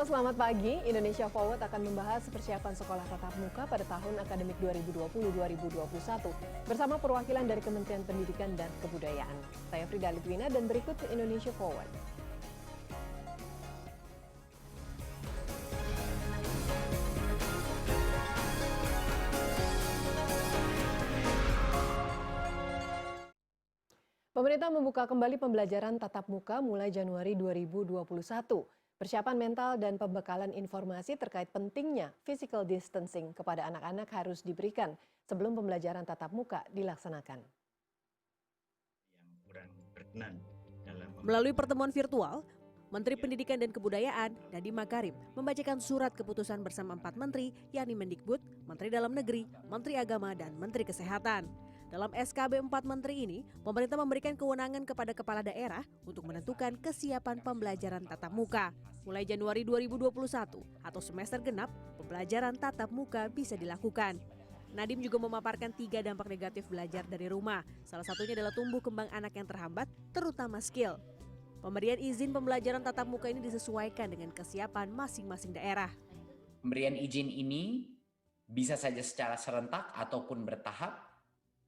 Halo, selamat pagi. Indonesia Forward akan membahas persiapan sekolah tatap muka pada tahun akademik 2020-2021 bersama perwakilan dari Kementerian Pendidikan dan Kebudayaan. Saya Frida Litwina dan berikut Indonesia Forward. Pemerintah membuka kembali pembelajaran tatap muka mulai Januari 2021. Persiapan mental dan pembekalan informasi terkait pentingnya physical distancing kepada anak-anak harus diberikan sebelum pembelajaran tatap muka dilaksanakan. Melalui pertemuan virtual, Menteri Pendidikan dan Kebudayaan Nadiem Makarim membacakan surat keputusan bersama 4 menteri, yakni Mendikbud, Menteri Dalam Negeri, Menteri Agama, dan Menteri Kesehatan. Dalam SKB 4 menteri ini, pemerintah memberikan kewenangan kepada kepala daerah untuk menentukan kesiapan pembelajaran tatap muka. Mulai Januari 2021 atau semester genap, pembelajaran tatap muka bisa dilakukan. Nadiem juga memaparkan 3 dampak negatif belajar dari rumah. Salah satunya adalah tumbuh kembang anak yang terhambat, terutama skill. Pemberian izin pembelajaran tatap muka ini disesuaikan dengan kesiapan masing-masing daerah. Pemberian izin ini bisa saja secara serentak ataupun bertahap,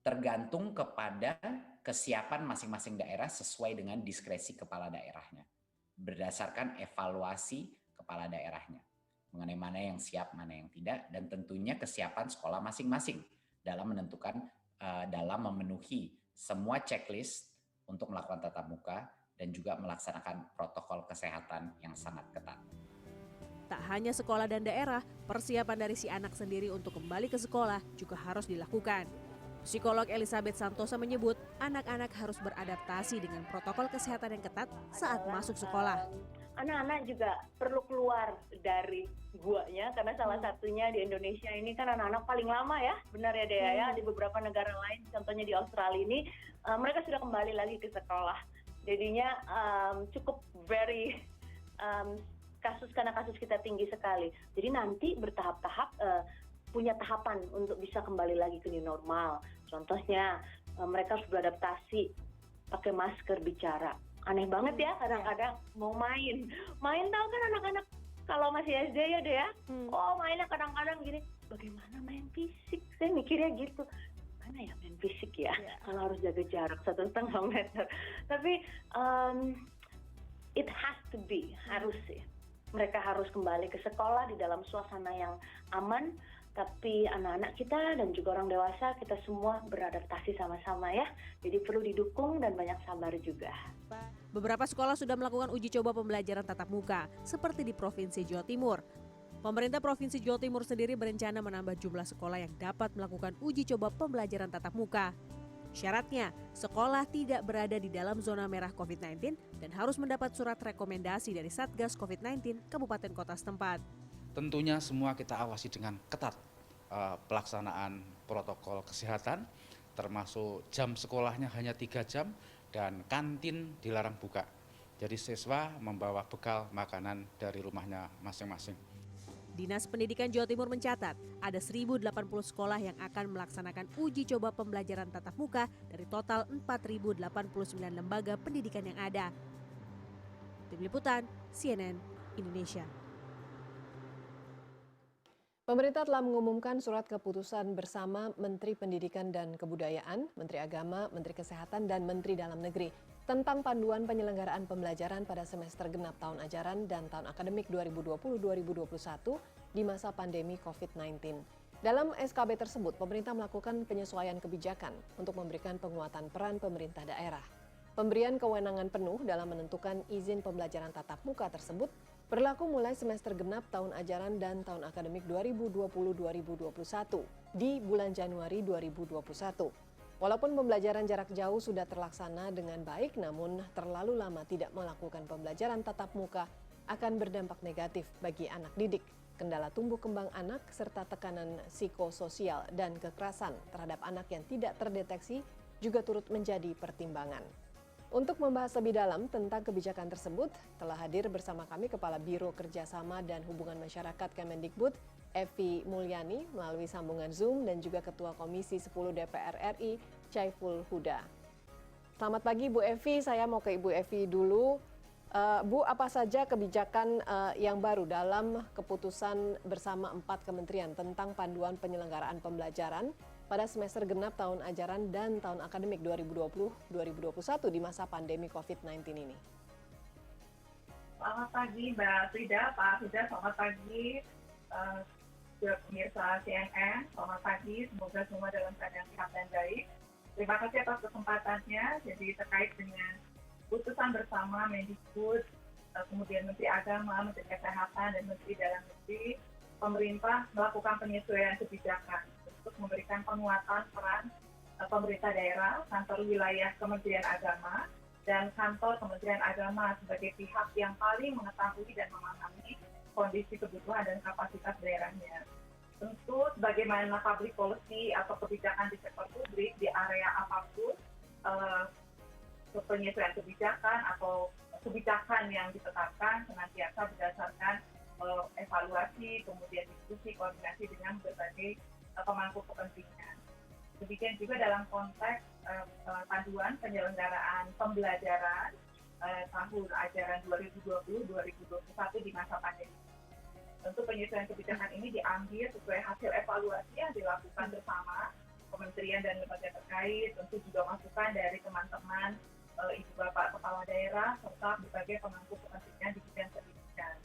tergantung kepada kesiapan masing-masing daerah sesuai dengan diskresi kepala daerahnya. Berdasarkan evaluasi kepala daerahnya. Mengenai mana yang siap, mana yang tidak, dan tentunya kesiapan sekolah masing-masing dalam menentukan, dalam memenuhi semua checklist untuk melakukan tatap muka dan juga melaksanakan protokol kesehatan yang sangat ketat. Tak hanya sekolah dan daerah, persiapan dari si anak sendiri untuk kembali ke sekolah juga harus dilakukan. Psikolog Elizabeth Santosa menyebut anak-anak harus beradaptasi dengan protokol kesehatan yang ketat saat masuk sekolah. Anak-anak juga perlu keluar dari guanya karena salah satunya di Indonesia ini kan anak-anak paling lama ya, benar ya Dea ya, di beberapa negara lain contohnya di Australia ini mereka sudah kembali lagi ke sekolah. Jadinya cukup karena kasus kita tinggi sekali. Jadi nanti bertahap-tahap punya tahapan untuk bisa kembali lagi ke new normal. Contohnya mereka harus beradaptasi pakai masker bicara. Aneh banget ya kadang-kadang mau main tahu kan anak-anak kalau masih SD ya deh ya. Oh mainnya kadang-kadang gini. Bagaimana main fisik? Saya mikirnya gitu. Mana ya main fisik ya? Kalau harus jaga jarak 1,5 meter. Tapi it has to be, harus sih. Mereka harus kembali ke sekolah di dalam suasana yang aman. Tapi anak-anak kita dan juga orang dewasa kita semua beradaptasi sama-sama ya. Jadi perlu didukung dan banyak sabar juga. Beberapa sekolah sudah melakukan uji coba pembelajaran tatap muka, seperti di Provinsi Jawa Timur. Pemerintah Provinsi Jawa Timur sendiri berencana menambah jumlah sekolah yang dapat melakukan uji coba pembelajaran tatap muka. Syaratnya, sekolah tidak berada di dalam zona merah COVID-19 dan harus mendapat surat rekomendasi dari Satgas COVID-19 Kabupaten Kota setempat. Tentunya semua kita awasi dengan ketat pelaksanaan protokol kesehatan, termasuk jam sekolahnya hanya 3 jam dan kantin dilarang buka. Jadi siswa membawa bekal makanan dari rumahnya masing-masing. Dinas Pendidikan Jawa Timur mencatat ada 1.080 sekolah yang akan melaksanakan uji coba pembelajaran tatap muka dari total 4.089 lembaga pendidikan yang ada. Tim Liputan, CNN, Indonesia. Pemerintah telah mengumumkan surat keputusan bersama Menteri Pendidikan dan Kebudayaan, Menteri Agama, Menteri Kesehatan, dan Menteri Dalam Negeri tentang panduan penyelenggaraan pembelajaran pada semester genap tahun ajaran dan tahun akademik 2020-2021 di masa pandemi COVID-19. Dalam SKB tersebut, pemerintah melakukan penyesuaian kebijakan untuk memberikan penguatan peran pemerintah daerah. Pemberian kewenangan penuh dalam menentukan izin pembelajaran tatap muka tersebut berlaku mulai semester genap tahun ajaran dan tahun akademik 2020-2021 di bulan Januari 2021. Walaupun pembelajaran jarak jauh sudah terlaksana dengan baik, namun terlalu lama tidak melakukan pembelajaran tatap muka akan berdampak negatif bagi anak didik. Kendala tumbuh kembang anak serta tekanan psikososial dan kekerasan terhadap anak yang tidak terdeteksi juga turut menjadi pertimbangan. Untuk membahas lebih dalam tentang kebijakan tersebut, telah hadir bersama kami Kepala Biro Kerjasama dan Hubungan Masyarakat Kemendikbud, Evi Mulyani, melalui sambungan Zoom, dan juga Ketua Komisi 10 DPR RI, Syaiful Huda. Selamat pagi Bu Evi, saya mau ke Ibu Evi dulu. Bu, apa saja kebijakan yang baru dalam keputusan bersama 4 kementerian tentang panduan penyelenggaraan pembelajaran pada semester genap tahun ajaran dan tahun akademik 2020-2021 di masa pandemi COVID-19 ini? Selamat pagi Mbak Frida, Pak Frida, selamat pagi pemirsa CNN, selamat pagi, semoga semua dalam keadaan sehat dan baik. Terima kasih atas kesempatannya, jadi terkait dengan putusan bersama Mendikbud, kemudian Menteri Agama, Menteri Kesehatan, dan Menteri Dalam Negeri, pemerintah melakukan penyesuaian kebijakan untuk memberikan penguatan peran pemerintah daerah, kantor wilayah Kementerian Agama, dan kantor Kementerian Agama sebagai pihak yang paling mengetahui dan memahami kondisi kebutuhan dan kapasitas daerahnya. Tentu bagaimana public policy atau kebijakan di sektor publik di area apapun, penyesuaian kebijakan atau kebijakan yang ditetapkan senantiasa berdasarkan evaluasi, kemudian diskusi, koordinasi dengan berbagai pemangku kepentingan. Demikian juga dalam konteks panduan penyelenggaraan pembelajaran tahun ajaran 2020-2021 di masa pandemi. Tentu penyesuaian kebijakan ini diambil sesuai hasil evaluasi yang dilakukan bersama kementerian dan lembaga terkait, tentu juga masukan dari teman-teman Ibu Bapak Kepala Daerah serta berbagai pemangku kepentingan di bidang pendidikan.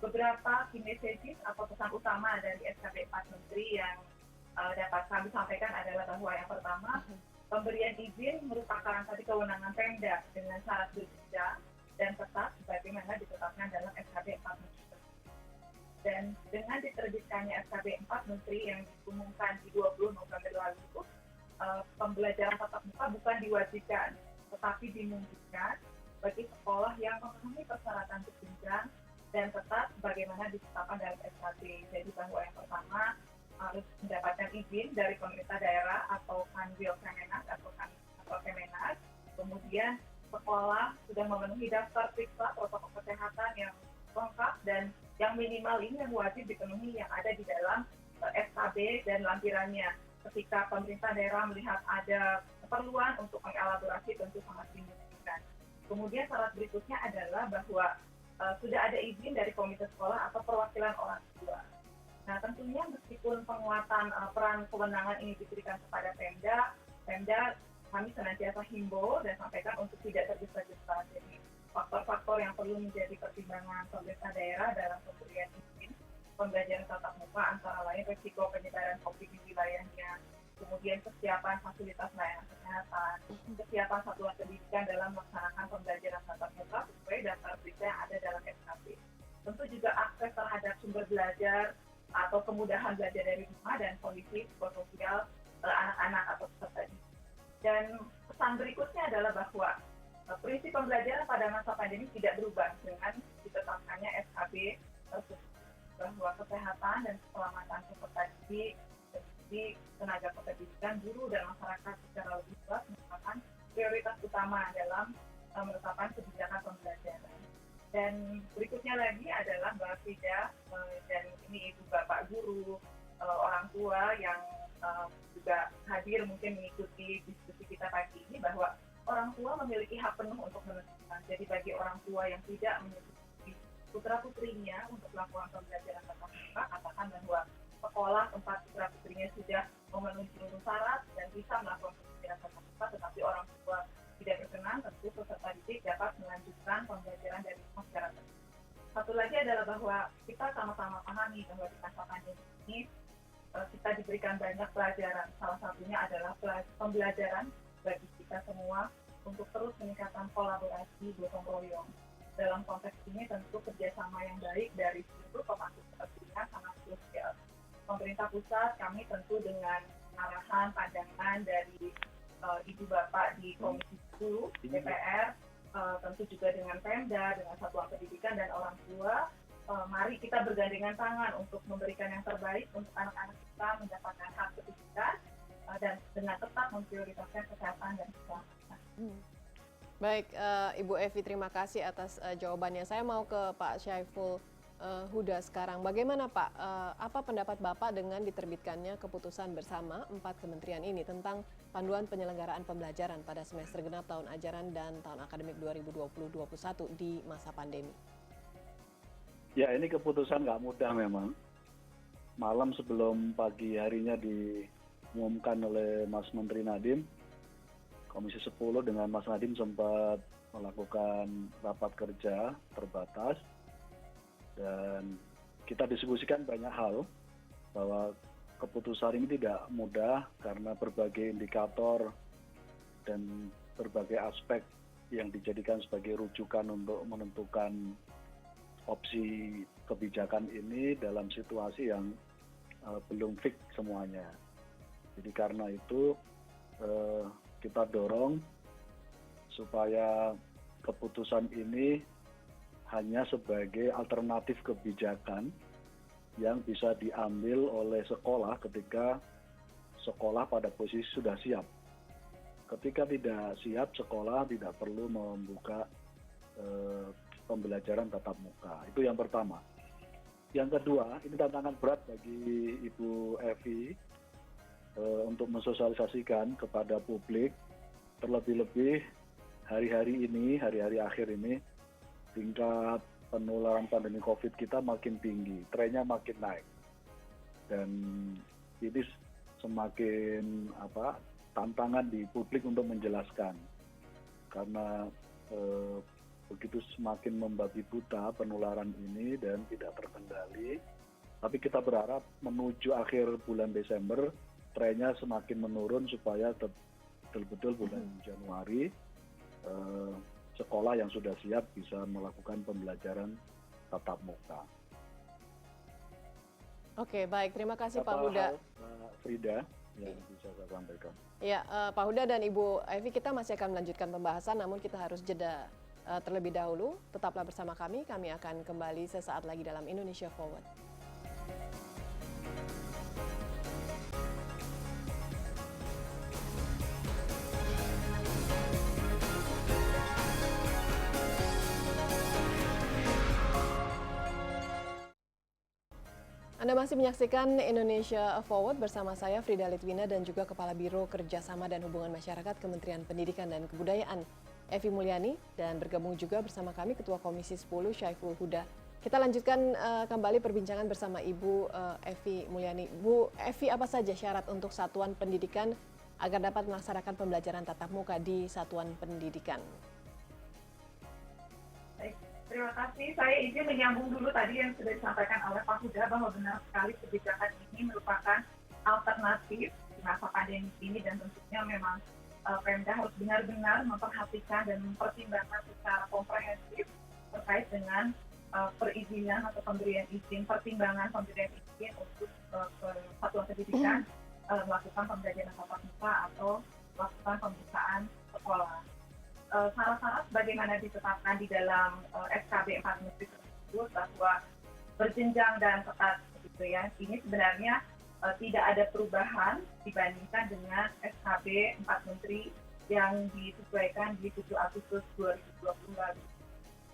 Beberapa key messages atau pesan utama dari SKB 4 Menteri yang dapat kami sampaikan adalah bahwa yang pertama, pemberian izin merupakan tadi kewenangan Pemda dengan syarat berjenjang dan ketat sebagaimana ditetapkan dalam SKB 4 Menteri. Dan dengan diterbitkannya SKB 4 Menteri yang diumumkan di 20 November lalu, pembelajaran tatap muka bukan diwajibkan, tetapi dimungkinkan bagi sekolah yang memenuhi persyaratan berjenjang dan ketat sebagaimana ditetapkan dalam SKB. Jadi bahwa yang pertama harus mendapatkan izin dari pemerintah daerah atau Kanwil Kemenak atau Kemenak. Kemudian sekolah sudah memenuhi daftar periksa protokol kesehatan yang lengkap dan yang minimal ini yang wajib dipenuhi yang ada di dalam SKB dan lampirannya. Ketika pemerintah daerah melihat ada keperluan untuk mengelaborasi tentu sangat dimungkinkan. Kemudian syarat berikutnya adalah bahwa sudah ada izin dari komite sekolah atau perwakilan orang tua. Nah tentunya meskipun penguatan peran kewenangan ini diberikan kepada Pemda kami senantiasa himbau dan sampaikan untuk tidak tergesa-gesa. Jadi faktor-faktor yang perlu menjadi pertimbangan pemerintah daerah dalam pemberian izin pembelajaran tatap muka antara lain risiko penyebaran COVID di wilayahnya, kemudian kesiapan fasilitas layanan kesehatan, kesiapan satuan pendidikan dalam melaksanakan pembelajaran tatap muka sesuai daftar periksa yang ada dalam SKB. Tentu juga akses terhadap sumber belajar atau kemudahan belajar dari rumah dan kondisi psikososial anak-anak atau peserta didik. Dan pesan berikutnya adalah bahwa prinsip pembelajaran pada masa pandemi tidak berubah dengan ditetapkannya SKB bahwa kesehatan dan keselamatan peserta didik, tenaga kependidikan, guru dan masyarakat secara lebih luas merupakan prioritas utama dalam menetapkan kebijakan pembelajaran. Dan berikutnya lagi adalah Mbak Frida dan ini Ibu Bapak guru, orang tua yang juga hadir mungkin mengikuti diskusi kita pagi ini bahwa orang tua memiliki hak penuh untuk menentukan. Jadi bagi orang tua yang tidak menyetujui putra-putrinya untuk melakukan pembelajaran tatap muka, katakan bahwa sekolah tempat putra-putrinya sudah memenuhi seluruh syarat dan bisa melakukan pembelajaran tatap muka, tetapi orang tua tidak berkenan, tentu peserta didik dapat melanjutkan pembelajaran dari rumah secara tertutup. Satu lagi adalah bahwa kita sama-sama pahami bahwa di masa pandemi ini kita diberikan banyak pelajaran. Salah satunya adalah pembelajaran bagi kita semua untuk terus meningkatkan kolaborasi gotong royong. Dalam konteks ini tentu kerjasama yang baik dari seluruh pemangku kepentingan sangat krusial. Pemerintah pusat kami tentu dengan arahan pandangan dari Ibu Bapak di Komisi 10 DPR, tentu juga dengan Pemda, dengan satuan pendidikan dan orang tua, mari kita bergandengan tangan untuk memberikan yang terbaik untuk anak-anak kita mendapatkan hak pendidikan dan dengan tetap memprioritaskan kesehatan dan keselamatan. Baik, Ibu Evi, terima kasih atas jawabannya. Saya mau ke Pak Syaiful Huda sekarang. Bagaimana Pak, apa pendapat Bapak dengan diterbitkannya keputusan bersama 4 kementerian ini tentang panduan penyelenggaraan pembelajaran pada semester genap tahun ajaran dan tahun akademik 2020-2021 di masa pandemi? Ya, ini keputusan nggak mudah memang. Malam sebelum pagi harinya diumumkan oleh Mas Menteri Nadiem, Komisi 10 dengan Mas Nadiem sempat melakukan rapat kerja terbatas, dan kita diskusikan banyak hal bahwa keputusan ini tidak mudah karena berbagai indikator dan berbagai aspek yang dijadikan sebagai rujukan untuk menentukan opsi kebijakan ini dalam situasi yang belum fix semuanya. Jadi karena itu kita dorong supaya keputusan ini hanya sebagai alternatif kebijakan yang bisa diambil oleh sekolah ketika sekolah pada posisi sudah siap. Ketika tidak siap, sekolah tidak perlu membuka pembelajaran tatap muka. Itu yang pertama. Yang kedua, ini tantangan berat bagi Ibu Evi untuk mensosialisasikan kepada publik, terlebih-lebih hari-hari ini, hari-hari akhir ini, tingkat penularan pandemi COVID kita makin tinggi, trennya makin naik. Dan ini semakin tantangan di publik untuk menjelaskan. Karena begitu semakin membabi buta penularan ini dan tidak terkendali. Tapi kita berharap menuju akhir bulan Desember, trennya semakin menurun supaya betul-betul bulan Januari sekolah yang sudah siap bisa melakukan pembelajaran tatap muka. Oke, baik. Terima kasih Pak Huda. Frida yang bisa saya sampaikan. Ya, Pak Huda dan Ibu Evi, kita masih akan melanjutkan pembahasan, namun kita harus jeda terlebih dahulu. Tetaplah bersama kami akan kembali sesaat lagi dalam Indonesia Forward. Anda masih menyaksikan Indonesia Forward bersama saya Frida Litwina dan juga Kepala Biro Kerjasama dan Hubungan Masyarakat Kementerian Pendidikan dan Kebudayaan Evi Mulyani, dan bergabung juga bersama kami Ketua Komisi 10 Syaiful Huda. Kita lanjutkan kembali perbincangan bersama Ibu Evi Mulyani. Bu Evi, apa saja syarat untuk satuan pendidikan agar dapat melaksanakan pembelajaran tatap muka di satuan pendidikan? Terima kasih. Saya izin menyambung dulu tadi yang sudah disampaikan oleh Pak Huda bahwa benar sekali kebijakan ini merupakan alternatif di masa pandemi ini, dan tentunya memang Pemda harus benar-benar memperhatikan dan mempertimbangkan secara komprehensif terkait dengan perizinan atau pemberian izin, pertimbangan pemberian izin untuk satuan pendidikan melakukan pembelajaran tatap muka atau melakukan pembukaan sekolah. Syarat-syarat bagaimana ditetapkan di dalam SKB 4 Menteri tersebut bahwa berjenjang dan ketat begitu ya. Ini sebenarnya tidak ada perubahan dibandingkan dengan SKB 4 Menteri yang disesuaikan di 7 Agustus 2020 lalu.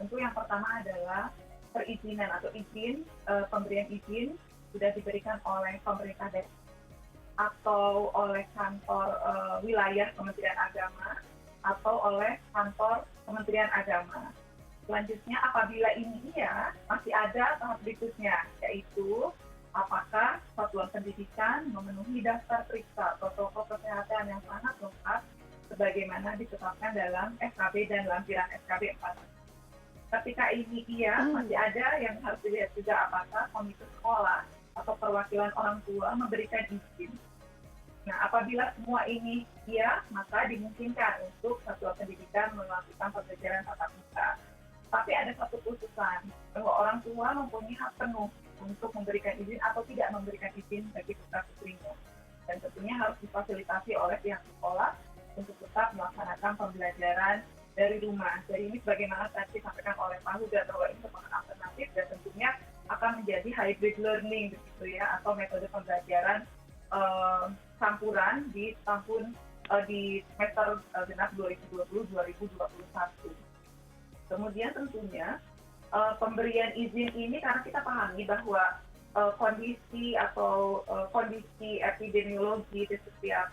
Tentu yang pertama adalah perizinan atau izin, pemberian izin sudah diberikan oleh pemerintah daerah atau oleh kantor wilayah Kementerian Agama atau oleh kantor Kementerian Agama. Selanjutnya, apabila ini masih ada tahap berikutnya, yaitu apakah satuan pendidikan memenuhi daftar periksa protokol kesehatan yang sangat lengkap sebagaimana ditetapkan dalam SKB dan lampiran SKB 4. Ketika ini masih ada yang harus dilihat juga apakah komite sekolah atau perwakilan orang tua memberikan izin. Nah, apabila semua ini maka dimungkinkan untuk satuan pendidikan melakukan pembelajaran tatap muka. Tapi ada satu khususan, bahwa orang tua mempunyai hak penuh untuk memberikan izin atau tidak memberikan izin bagi putra-putrinya. Dan tentunya harus difasilitasi oleh pihak sekolah untuk tetap melaksanakan pembelajaran dari rumah. Jadi ini sebagaimana tadi disampaikan oleh Pak Huda bahwa ini merupakan alternatif dan tentunya akan menjadi hybrid learning begitu ya, atau metode pembelajaran campuran di semester genap 2020-2021. Kemudian tentunya pemberian izin ini karena kita pahami bahwa kondisi atau kondisi epidemiologi di setiap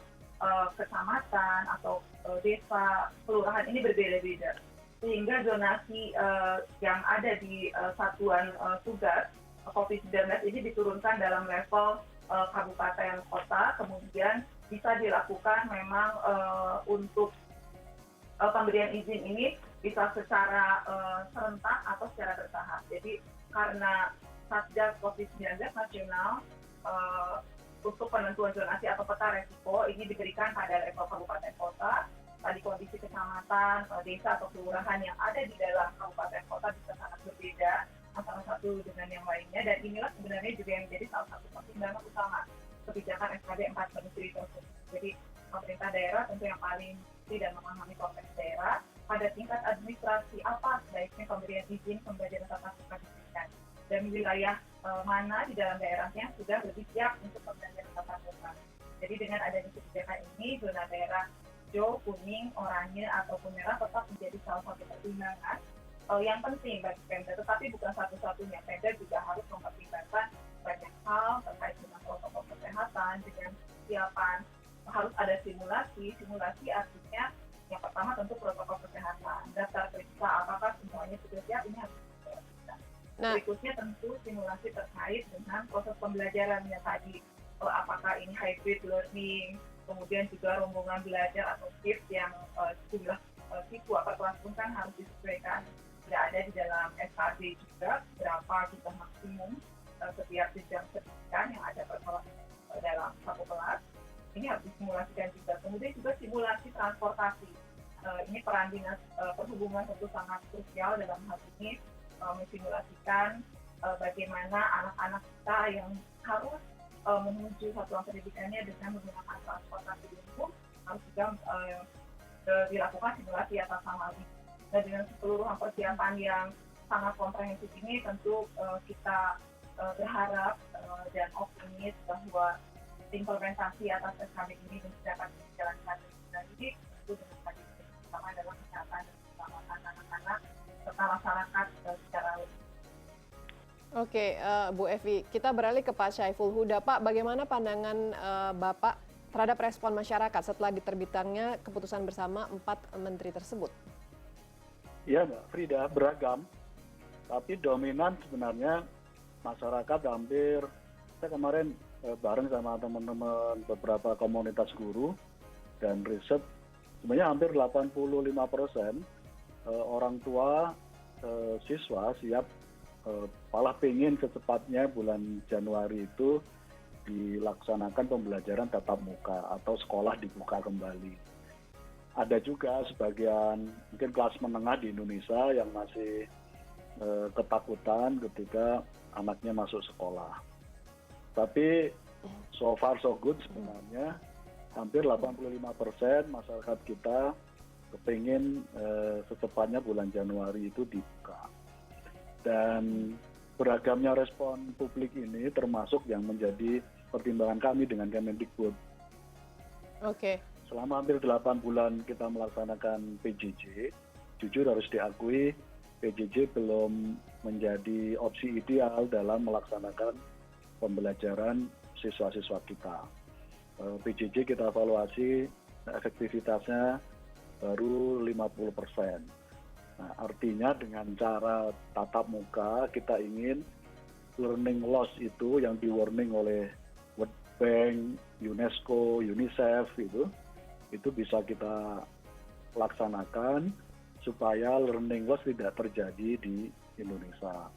kecamatan atau desa, kelurahan ini berbeda-beda. Sehingga zonasi yang ada di satuan tugas COVID-19 ini diturunkan dalam level kabupaten kota, kemudian bisa dilakukan memang untuk pemberian izin ini bisa secara serentak atau secara bertahap. Jadi karena Satgas COVID-19 nasional untuk penentuan zonasi atau peta resiko ini diberikan pada level kabupaten kota. Tadi kondisi kecamatan, desa atau kelurahan yang ada di dalam kabupaten kota bisa sangat berbeda antara satu dengan yang lainnya, dan inilah sebenarnya juga yang menjadi salah satu pertimbangan utama kebijakan SKB 4 Menteri tersebut. Jadi pemerintah daerah tentu yang paling tidak memahami konteks daerah pada tingkat administrasi apa sebaiknya pemberian izin pembelajaran tatap muka diberikan, dan wilayah mana di dalam daerahnya sudah lebih siap untuk pembelajaran tatap muka. Jadi dengan adanya kebijakan ini, zona daerah hijau, kuning, oranye ataupun merah tetap menjadi salah satu pertimbangan yang penting bagi Pemda, tetapi bukan satu-satunya. Pemda juga harus mempertimbangkan banyak hal terkait dengan protokol kesehatan, dengan kesiapan. Harus ada simulasi. Simulasi artinya yang pertama tentu protokol kesehatan, daftar periksa apakah semuanya sudah siap, ini harus dilakukan. Berikutnya tentu simulasi terkait dengan proses pembelajarannya tadi, apakah ini hybrid learning, kemudian juga rombongan belajar atau shift yang jumlah siswa per kelas pun kan harus disesuaikan. Tidak ada di dalam SKB juga berapa jumlah maksimum setiap jenjang pendidikan yang ada per kelas dalam satu kelas. Ini harus disimulasikan juga. Kemudian juga simulasi transportasi. Ini peran dinas perhubungan tentu sangat krusial dalam hal ini, mensimulasikan bagaimana anak-anak kita yang harus menuju satuan pendidikannya dengan menggunakan transportasi umum harus juga dilakukan simulasi atas nama ini. Dan dengan keseluruhan persiapan yang sangat komprehensif ini tentu kita berharap dan optimis bahwa implementasi atas SKB ini dapat dijalankan dengan baik, tentu dengan tadi pertama adalah kesehatan dan keselamatan anak-anak serta masyarakat secara umum. Oke, Bu Evi, kita beralih ke Pak Syaiful Huda. Pak, bagaimana pandangan Bapak terhadap respon masyarakat setelah diterbitkannya keputusan bersama 4 menteri tersebut? Ya Mbak Frida, beragam. Tapi dominan sebenarnya masyarakat hampir, saya kemarin bareng sama teman-teman beberapa komunitas guru dan riset, sebenarnya hampir 85% orang tua siswa siap malah pengen secepatnya bulan Januari itu dilaksanakan pembelajaran tatap muka atau sekolah dibuka kembali. Ada juga sebagian mungkin kelas menengah di Indonesia yang masih ketakutan ketika anaknya masuk sekolah. Tapi so far so good sebenarnya, hampir 85% masyarakat kita kepingin secepatnya bulan Januari itu dibuka. Dan beragamnya respon publik ini termasuk yang menjadi pertimbangan kami dengan Kemendikbud. Oke. Selama hampir 8 bulan kita melaksanakan PJJ, jujur harus diakui PJJ belum menjadi opsi ideal dalam melaksanakan pembelajaran siswa-siswa kita. PJJ kita evaluasi efektivitasnya baru 50%. Nah, artinya dengan cara tatap muka kita ingin learning loss itu yang di-warning oleh World Bank, UNESCO, UNICEF itu bisa kita laksanakan supaya learning loss tidak terjadi di Indonesia.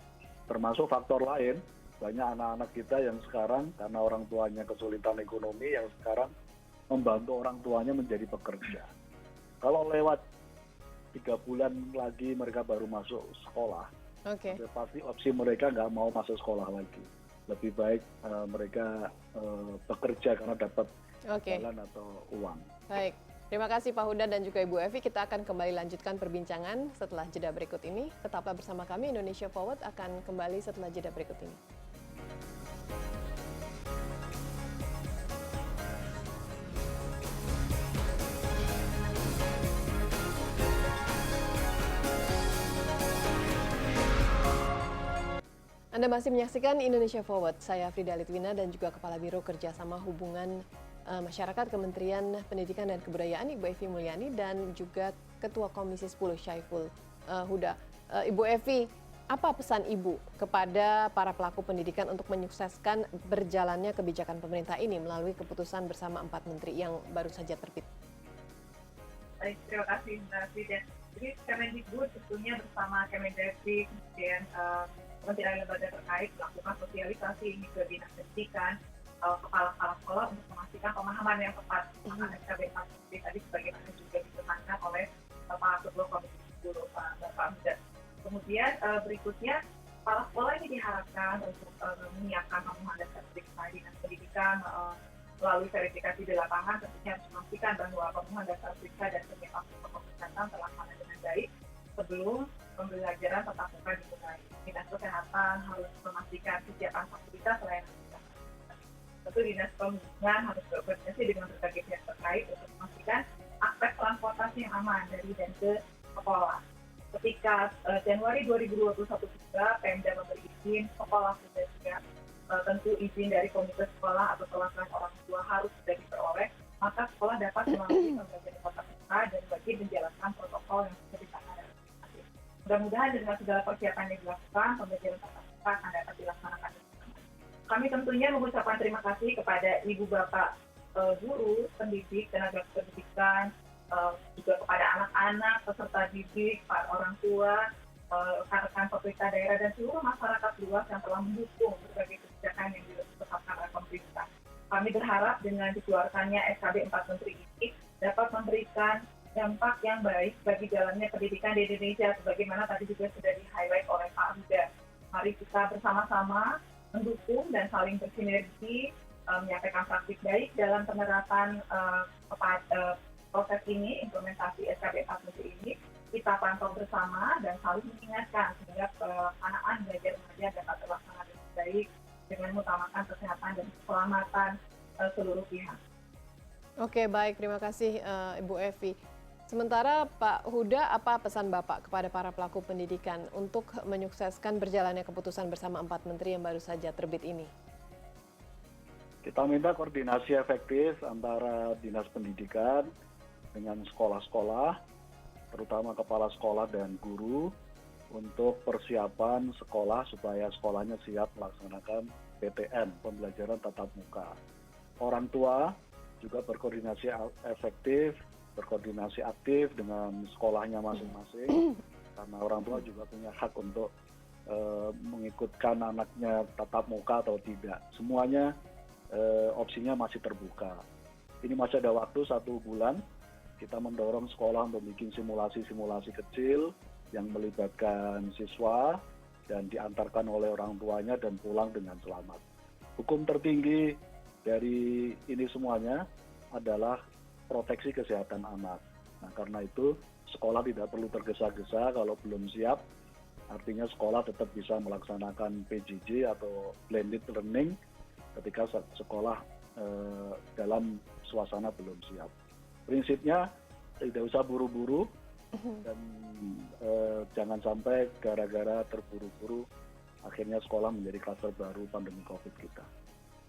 Termasuk faktor lain, banyak anak-anak kita yang sekarang karena orang tuanya kesulitan ekonomi yang sekarang membantu orang tuanya menjadi pekerja. Kalau lewat 3 bulan lagi mereka baru masuk sekolah, pasti opsi mereka nggak mau masuk sekolah lagi. Lebih baik mereka bekerja karena dapat jalan atau uang. Baik, terima kasih Pak Huda dan juga Ibu Evi. Kita akan kembali lanjutkan perbincangan setelah jeda berikut ini. Tetaplah bersama kami, Indonesia Forward akan kembali setelah jeda berikut ini. Anda masih menyaksikan Indonesia Forward. Saya Frida Litwina dan juga Kepala Biro Kerjasama Hubungan Masyarakat Kementerian Pendidikan dan Kebudayaan Ibu Evi Mulyani dan juga Ketua Komisi 10 Syaiful Huda. Ibu Evi, apa pesan Ibu kepada para pelaku pendidikan untuk menyukseskan berjalannya kebijakan pemerintah ini melalui keputusan bersama 4 menteri yang baru saja terbit? Baik, terima kasih Mbak Frida. Jadi Kemendikbud tentunya bersama Kemendagri, kemudian kementerian lembaga terkait melakukan sosialisasi ini ke dinas pendidikan, kepala-kepala sekolah untuk memastikan pemahaman yang tepat tentang SKB 4 tadi sebagaimana juga ditekankan oleh Pak Ketua Komisi 10 Bapak Huda. Kemudian berikutnya kepala sekolah ini diharapkan untuk menyiapkan pemahaman dasar dinas pendidikan melalui verifikasi di lapangan, tentunya harus memastikan bahwa pemahaman dasar periksa dan penyiapan protokol kesehatan terlaksana dengan baik sebelum pembelajaran tatap muka dimulai. Dinas Kesehatan harus memastikan kesiapan fasilitas layanan kesehatan. Tentu Dinas Perhubungan harus berkoordinasi dengan berbagai pihak terkait untuk memastikan aspek transportasi yang aman dari dan ke sekolah. Ketika Januari 2021 juga Pemda memberi izin, sekolah sudah siap, tentu izin dari komite sekolah atau perwakilan orang tua harus sudah diperoleh, maka sekolah dapat melalui pembelajaran tatap muka dan bagi menjalankan protokol yang sudah ditangani. Mudah-mudahan dengan segala persiapan yang dilakukan, pembelajaran tatap muka akan dapat dilaksanakan. Kami tentunya mengucapkan terima kasih kepada Ibu Bapak guru, pendidik, tenaga pendidikan, juga kepada anak-anak, peserta didik, para orang tua, rekan-rekan pemerintah daerah dan seluruh masyarakat luas yang telah mendukung berbagai kebijakan yang ditetapkan oleh pemerintah. Kami berharap dengan dikeluarkannya SKB 4 Menteri ini dapat memberikan dampak yang baik bagi jalannya pendidikan di Indonesia, sebagaimana tadi juga sudah di-highlight oleh Pak Huda. Mari kita bersama-sama mendukung dan saling bersinergi, menyampaikan praktik baik dalam penerapan proses ini, implementasi SKB 4 Menteri ini. Kita pantau bersama dan saling mengingatkan sehingga pelaksanaan belajar mengajar dapat terlaksana dengan baik dengan mengutamakan kesehatan dan keselamatan seluruh pihak. Oke, baik. Terima kasih Ibu Evi. Sementara Pak Huda, apa pesan Bapak kepada para pelaku pendidikan untuk menyukseskan berjalannya keputusan bersama 4 menteri yang baru saja terbit ini? Kita minta koordinasi efektif antara dinas pendidikan dengan sekolah-sekolah, terutama kepala sekolah dan guru, untuk persiapan sekolah supaya sekolahnya siap melaksanakan PTM, pembelajaran tatap muka. Orang tua juga berkoordinasi efektif, berkoordinasi aktif dengan sekolahnya masing-masing, karena orang tua juga punya hak untuk mengikutkan anaknya tatap muka atau tidak. Semuanya opsinya masih terbuka. Ini masih ada waktu 1 bulan. Kita mendorong sekolah untuk bikin simulasi-simulasi kecil yang melibatkan siswa dan diantarkan oleh orang tuanya dan pulang dengan selamat. Hukum tertinggi dari ini semuanya adalah proteksi kesehatan anak. Nah, karena itu sekolah tidak perlu tergesa-gesa kalau belum siap. Artinya sekolah tetap bisa melaksanakan PJJ atau blended learning ketika sekolah dalam suasana belum siap. Prinsipnya tidak usah buru-buru dan jangan sampai gara-gara terburu-buru akhirnya sekolah menjadi kluster baru pandemi COVID kita.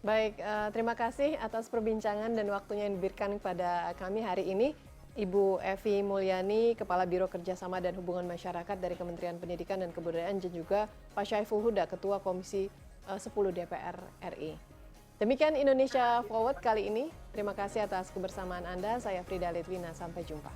Baik, terima kasih atas perbincangan dan waktunya yang diberikan kepada kami hari ini. Ibu Evi Mulyani, Kepala Biro Kerjasama dan Hubungan Masyarakat dari Kementerian Pendidikan dan Kebudayaan, dan juga Pak Syaiful Huda, Ketua Komisi 10 DPR RI. Demikian Indonesia Forward kali ini. Terima kasih atas kebersamaan Anda. Saya Frida Litwina. Sampai jumpa.